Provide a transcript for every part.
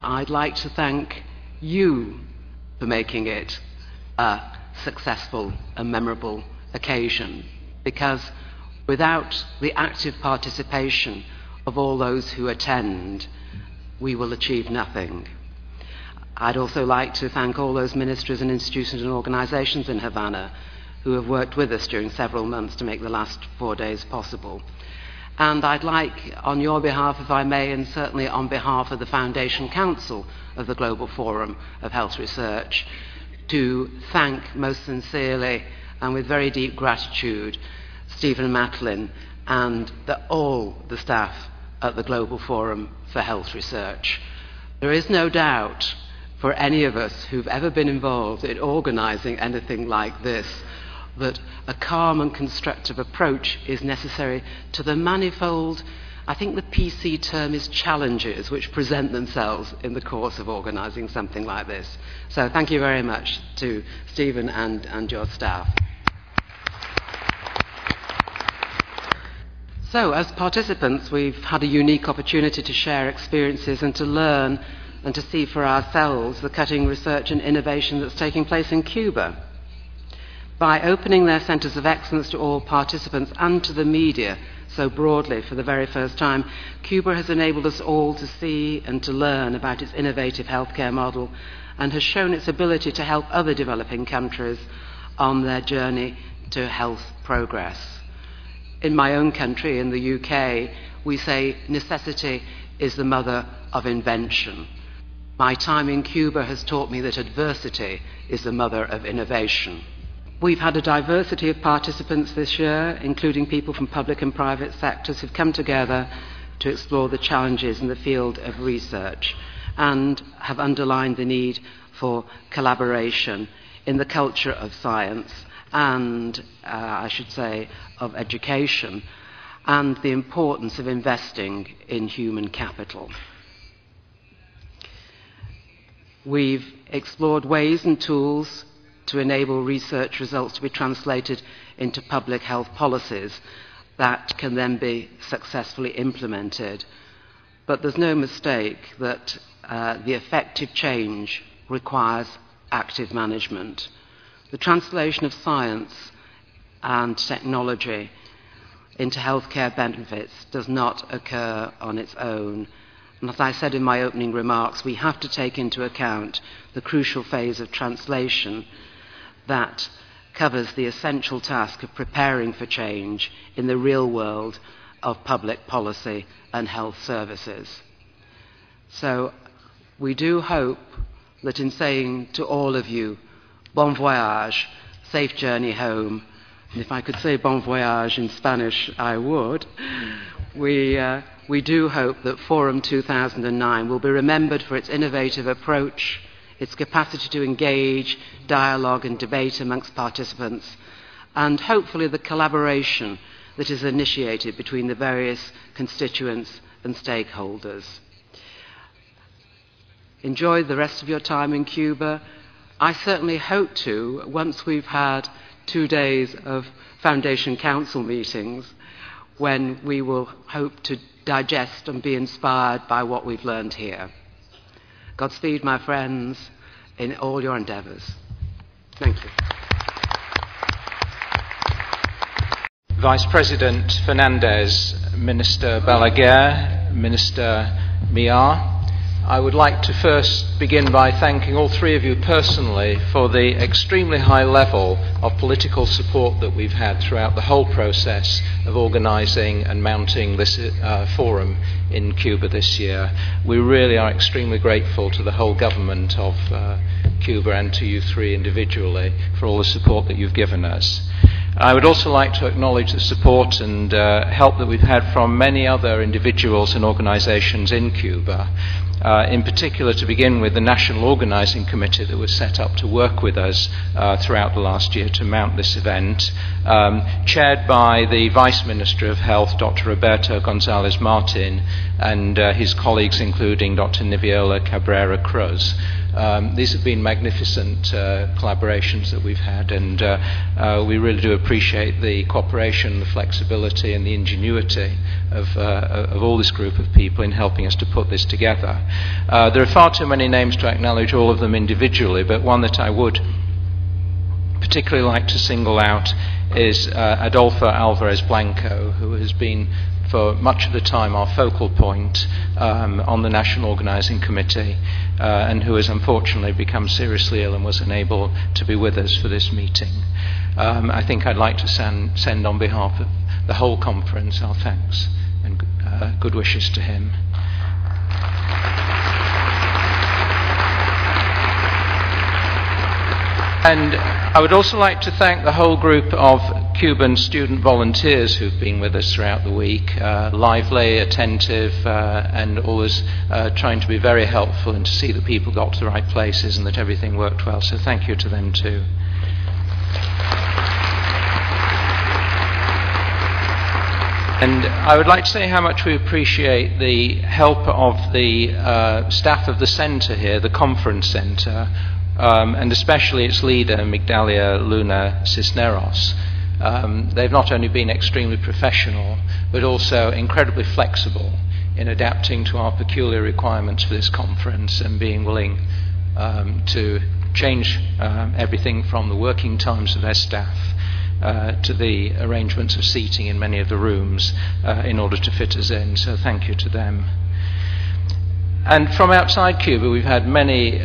I'd like to thank you for making it a successful and memorable occasion, because without the active participation of all those who attend, we will achieve nothing. I'd also like to thank all those ministries and institutions and organizations in Havana who have worked with us during several months to make the last 4 days possible. And I'd like, on your behalf, if I may, and certainly on behalf of the Foundation Council of the Global Forum of Health Research, to thank most sincerely and with very deep gratitude Stephen Matlin and all the staff at the Global Forum for Health Research. There is no doubt for any of us who've ever been involved in organising anything like this that a calm and constructive approach is necessary to the manifold, I think the PC term is challenges, which present themselves in the course of organising something like this. So thank you very much to Stephen and your staff. So as participants, we've had a unique opportunity to share experiences and to learn and to see for ourselves the cutting research and innovation that's taking place in Cuba. By opening their centres of excellence to all participants and to the media so broadly for the very first time, Cuba has enabled us all to see and to learn about its innovative healthcare model and has shown its ability to help other developing countries on their journey to health progress. In my own country, in the UK, we say necessity is the mother of invention. My time in Cuba has taught me that adversity is the mother of innovation. We've had a diversity of participants this year, including people from public and private sectors who've come together to explore the challenges in the field of research and have underlined the need for collaboration in the culture of science and, I should say, of education, and the importance of investing in human capital. We've explored ways and tools to enable research results to be translated into public health policies that can then be successfully implemented. But there's no mistake that the effective change requires active management. The translation of science and technology into healthcare benefits does not occur on its own. And as I said in my opening remarks, we have to take into account the crucial phase of translation that covers the essential task of preparing for change in the real world of public policy and health services. So we do hope that in saying to all of you, bon voyage, safe journey home, and if I could say bon voyage in Spanish, I would, we do hope that Forum 2009 will be remembered for its innovative approach, its capacity to engage, dialogue and debate amongst participants, and hopefully the collaboration that is initiated between the various constituents and stakeholders. Enjoy the rest of your time in Cuba. I certainly hope to, once we've had 2 days of Foundation Council meetings, when we will hope to digest and be inspired by what we've learned here. Godspeed, my friends, in all your endeavours. Thank you. Vice President Fernandez, Minister Balaguer, Minister Miar, I would like to first begin by thanking all three of you personally for the extremely high level of political support that we've had throughout the whole process of organising and mounting this forum in Cuba this year. We really are extremely grateful to the whole government of Cuba and to you three individually for all the support that you've given us. I would also like to acknowledge the support and help that we've had from many other individuals and organisations in Cuba. In particular, to begin with, the National Organising Committee that was set up to work with us throughout the last year to mount this event, chaired by the Vice Minister of Health, Dr Roberto González Martin, and his colleagues including Dr Niviola Cabrera Cruz. These have been magnificent collaborations that we've had, and we really do appreciate the cooperation, the flexibility and the ingenuity of all this group of people in helping us to put this together. There are far too many names to acknowledge all of them individually, but one that I would particularly like to single out is Adolfo Alvarez Blanco, who has been for much of the time our focal point on the National Organising Committee, and who has unfortunately become seriously ill and was unable to be with us for this meeting. I think I'd like to send on behalf of the whole conference our thanks and good wishes to him. And I would also like to thank the whole group of Cuban student volunteers who've been with us throughout the week, lively, attentive, and always trying to be very helpful and to see that people got to the right places and that everything worked well. So thank you to them too. And I would like to say how much we appreciate the help of the staff of the centre here, the conference centre, and especially its leader, Migdalia Luna Cisneros. They've not only been extremely professional, but also incredibly flexible in adapting to our peculiar requirements for this conference and being willing to change everything from the working times of their staff to the arrangements of seating in many of the rooms in order to fit us in. So thank you to them. And from outside Cuba, we've had many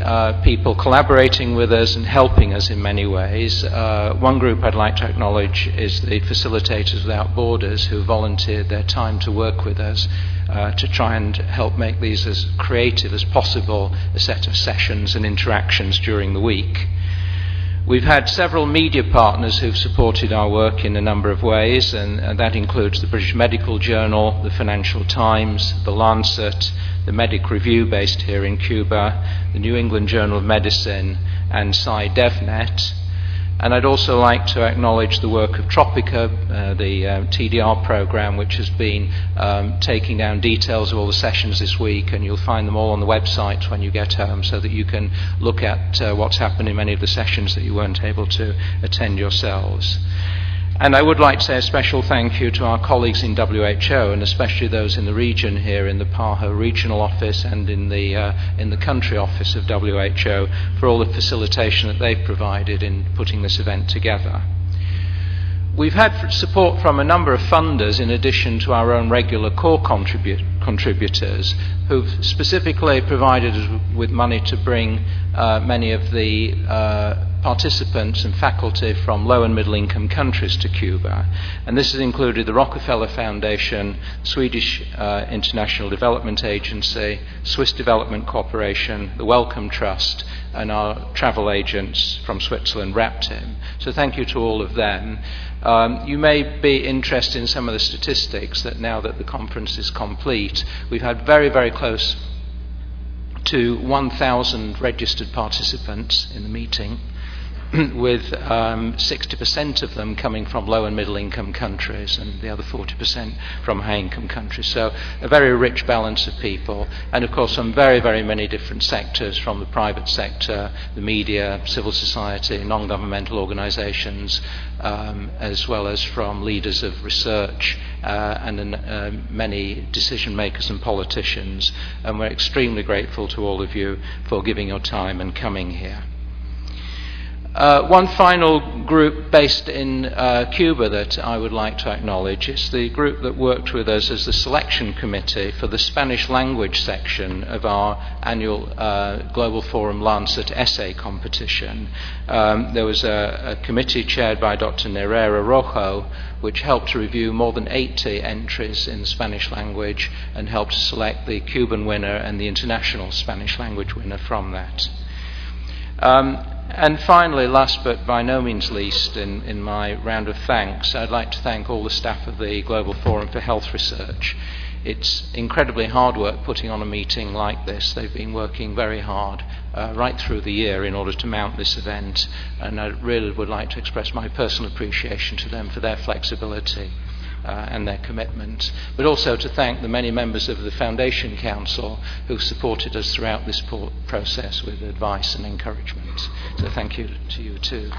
people collaborating with us and helping us in many ways. One group I'd like to acknowledge is the Facilitators Without Borders, who volunteered their time to work with us to try and help make these as creative as possible, a set of sessions and interactions during the week. We've had several media partners who've supported our work in a number of ways, and that includes the British Medical Journal, the Financial Times, the Lancet, the Medic Review based here in Cuba, the New England Journal of Medicine, and SciDevNet. And I'd also like to acknowledge the work of Tropica, the TDR program, which has been taking down details of all the sessions this week, and you'll find them all on the website when you get home so that you can look at what's happened in many of the sessions that you weren't able to attend yourselves. And I would like to say a special thank you to our colleagues in WHO, and especially those in the region here in the PAHO regional office and in the country office of WHO, for all the facilitation that they've provided in putting this event together. We've had support from a number of funders in addition to our own regular core contributors, who've specifically provided us with money to bring many of the participants and faculty from low and middle income countries to Cuba. And this has included the Rockefeller Foundation, Swedish International Development Agency, Swiss Development Corporation, the Wellcome Trust, and our travel agents from Switzerland, RAPTIM. So thank you to all of them. You may be interested in some of the statistics that now that the conference is complete, we've had very, very close to 1,000 registered participants in the meeting, with 60% of them coming from low and middle income countries and the other 40% from high income countries. So a very rich balance of people, and of course from very, very many different sectors, from the private sector, the media, civil society, non-governmental organizations, as well as from leaders of research and many decision makers and politicians. And we're extremely grateful to all of you for giving your time and coming here. One final group based in Cuba that I would like to acknowledge is the group that worked with us as the selection committee for the Spanish language section of our annual Global Forum Lancet essay competition. There was a committee chaired by Dr. Nerera Rojo, which helped to review more than 80 entries in the Spanish language and helped to select the Cuban winner and the international Spanish language winner from that. And finally, last but by no means least in my round of thanks, I'd like to thank all the staff of the Global Forum for Health Research. It's incredibly hard work putting on a meeting like this. They've been working very hard right through the year in order to mount this event, and I really would like to express my personal appreciation to them for their flexibility and their commitment, but also to thank the many members of the Foundation Council who supported us throughout this process with advice and encouragement. So thank you to you too.